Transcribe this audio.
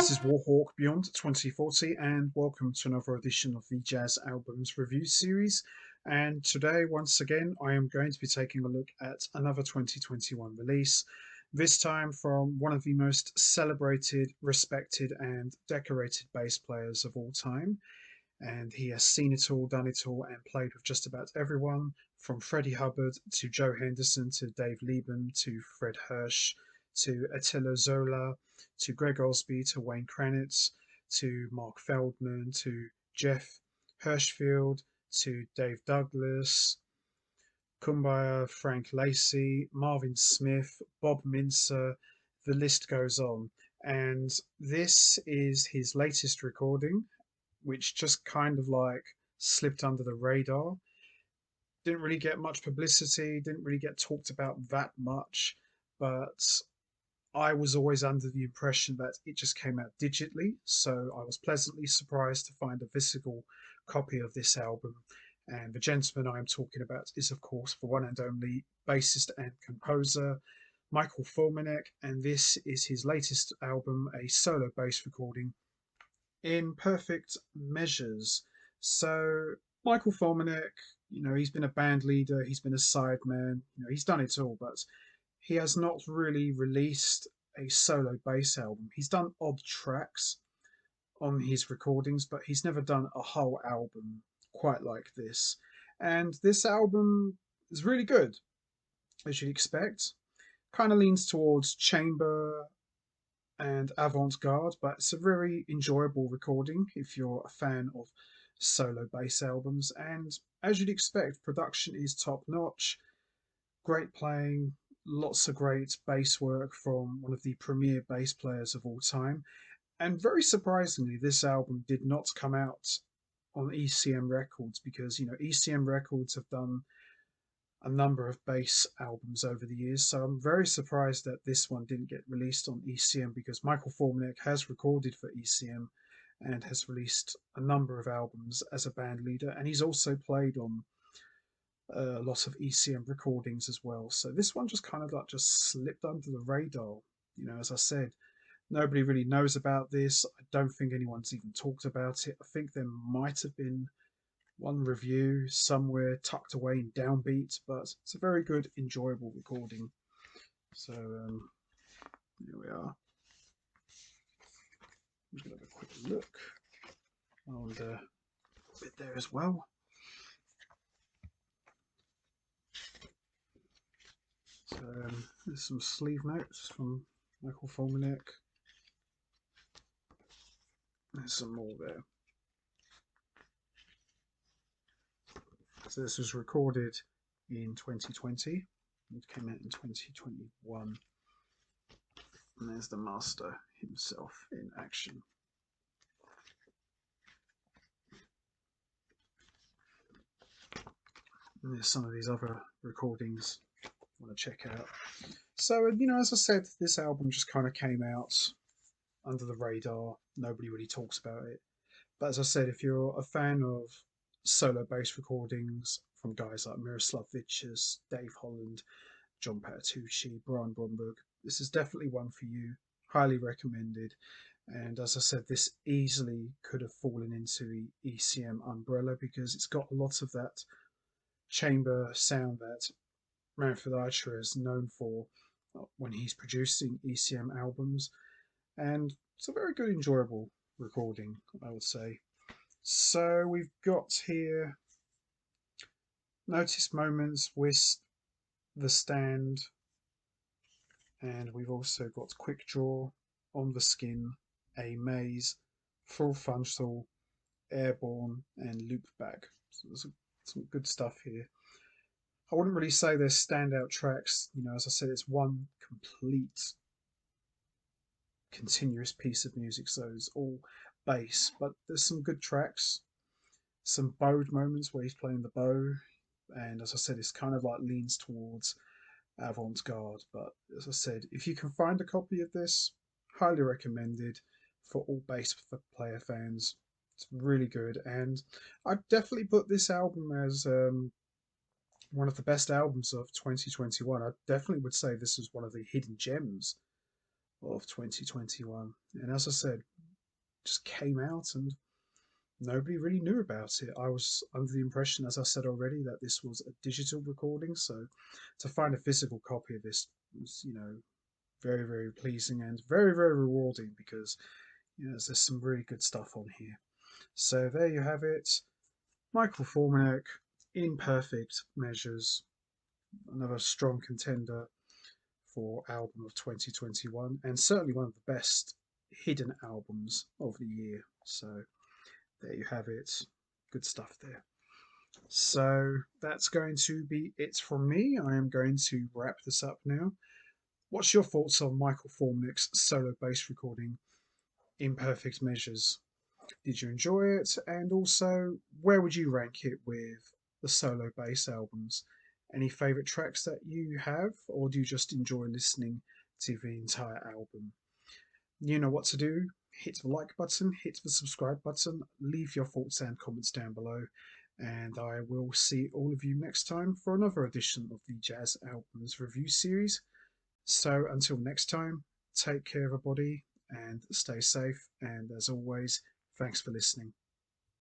This is Warhawk Beyond 2040, and welcome to another edition of the Jazz Albums Review Series. And today, once again, I am going to be taking a look at another 2021 release, this time from one of the most celebrated, respected, and decorated bass players of all time. And he has seen it all, done it all, and played with just about everyone, from Freddie Hubbard to Joe Henderson to Dave Liebman to Fred Hersch to Attila Zoller to Greg Osby to Wayne Krantz to Mark Feldman to Jeff Hirshfield to Dave Douglas, Kumbaya, Frank Lacey, Marvin Smith, Bob Mintzer, the list goes on. And this is his latest recording, which just kind of like slipped under the radar. Didn't really get much publicity, didn't really get talked about that much, but I was always under the impression that it just came out digitally, so I was pleasantly surprised to find a physical copy of this album. And the gentleman I am talking about is, of course, the one and only bassist and composer Michael Formanek, and this is his latest album, a solo bass recording, Imperfect Measures. So Michael Formanek, he's been a band leader, he's been a sideman, he's done it all, but he has not really released a solo bass album. He's done odd tracks on his recordings, but he's never done a whole album quite like this. And this album is really good, as you'd expect. Kind of leans towards chamber and avant-garde, but it's a very enjoyable recording if you're a fan of solo bass albums. And as you'd expect, production is top-notch, great playing, lots of great bass work from one of the premier bass players of all time. And very surprisingly, this album did not come out on ECM Records because, ECM Records have done a number of bass albums over the years. So I'm very surprised that this one didn't get released on ECM because Michael Formanek has recorded for ECM and has released a number of albums as a band leader. And he's also played on a lot of ECM recordings as well. So this one just kind of like just slipped under the radar. As I said, nobody really knows about this. I don't think anyone's even talked about it. I think there might have been one review somewhere tucked away in Downbeat, but it's a very good, enjoyable recording. So here we are. I'm just going to have a quick look on the bit there as well. So there's some sleeve notes from Michael Formanek. There's some more there. So this was recorded in 2020. It came out in 2021. And there's the master himself in action. And there's some of these other recordings I want to check out. So, as I said, this album just kind of came out under the radar. Nobody really talks about it. But as I said, if you're a fan of solo bass recordings from guys like Miroslav Vitchus, Dave Holland, John Patitucci, Brian Bromberg, this is definitely one for you. Highly recommended. And as I said, this easily could have fallen into the ECM umbrella because it's got a lot of that chamber sound that Manfred Eicher is known for when he's producing ECM albums. And it's a very good, enjoyable recording, I would say. So we've got here Notice Moments, Wisp, The Stand, and we've also got Quick Draw, On the Skin, A Maze, Full Frontal, Airborne, and Loop Back. So there's some good stuff here. I wouldn't really say there's standout tracks. As I said, it's one complete continuous piece of music, so it's all bass, but there's some good tracks, some bowed moments where he's playing the bow, and as I said, it's kind of like leans towards avant-garde. But as I said, if you can find a copy of this, highly recommended for all bass player fans. It's really good, and I'd definitely put this album as one of the best albums of 2021. I definitely would say this is one of the hidden gems of 2021. And as I said, just came out and nobody really knew about it. I was under the impression, as I said already, that this was a digital recording. So to find a physical copy of this was, very, very pleasing and very, very rewarding because, there's some really good stuff on here. So there you have it. Michael Formanek, Imperfect Measures, another strong contender for album of 2021, and certainly one of the best hidden albums of the year. So there you have it. Good stuff there. So that's going to be it from me. I am going to wrap this up now. What's your thoughts on Michael Formanek's solo bass recording, Imperfect Measures? Did you enjoy it? And also, where would you rank it with the solo bass albums? Any favourite tracks that you have, or do you just enjoy listening to the entire album? You know what to do. Hit the like button, hit the subscribe button, leave your thoughts and comments down below, and I will see all of you next time for another edition of the Jazz Albums Review Series. So until next time, take care, everybody, and stay safe. And as always, thanks for listening.